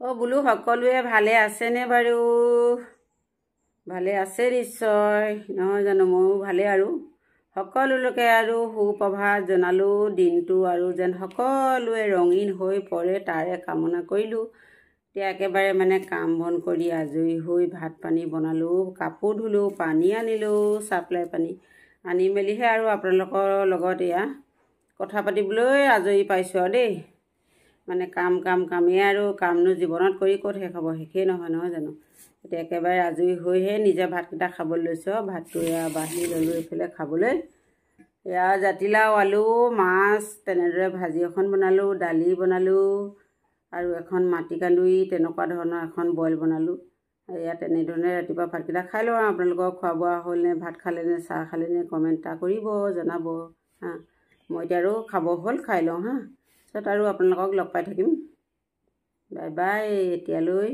বোলো সকলোৱে ভালে আছেনে বাৰু? ভালে আছে নিশ্চয়, নহয় জানো? ময়ো ভালে আৰু সকলো লোকে আৰু সুপ্ৰভাত জনালোঁ। দিনটো আৰু যেন সকলোৱে ৰঙীন হৈ পৰে তাৰে কামনা কৰিলোঁ। এতিয়া একেবাৰে কাম বন কৰি আজৰি হৈ ভাত পানী বনালোঁ, কাপোৰ ধুলোঁ, পানী আনিলোঁ, চাপ্লাই পানী আনি মেলিহে আৰু আপোনালোকৰ লগত এয়া কথা পাতিবলৈ আজৰি পাইছোঁ আৰু দেই। কামেই আৰু কামনো জীৱনত কৰি ক'ত শেষ হ'ব? শেষেই নহয় জানো? এতিয়া একেবাৰে আজৰি হৈহে নিজে ভাতকেইটা খাবলৈ লৈছোঁ। ভাতটো এয়া বাঢ়ি ল'লোঁ এইফালে খাবলৈ। এয়া জাতিলাও, আলু, মাছ তেনেদৰে ভাজি এখন বনালোঁ, দালি বনালোঁ আৰু এখন মাটিকান্দুৰি তেনেকুৱা ধৰণৰ এখন বইল বনালোঁ। এয়া তেনেধৰণে ৰাতিপুৱা ভাতকেইটা খাই লওঁ। আপোনালোকৰ খোৱা বোৱা হ'লনে? ভাত খালেনে? চাহ খালেনে? কমেণ্ট এটা কৰিব, জনাব হা। মই এতিয়া আৰু খাব হ'ল, খাই লওঁ হা। তাৰপিছত আৰু আপোনালোকক লগ পাই থাকিম। বাই বাই এতিয়ালৈ।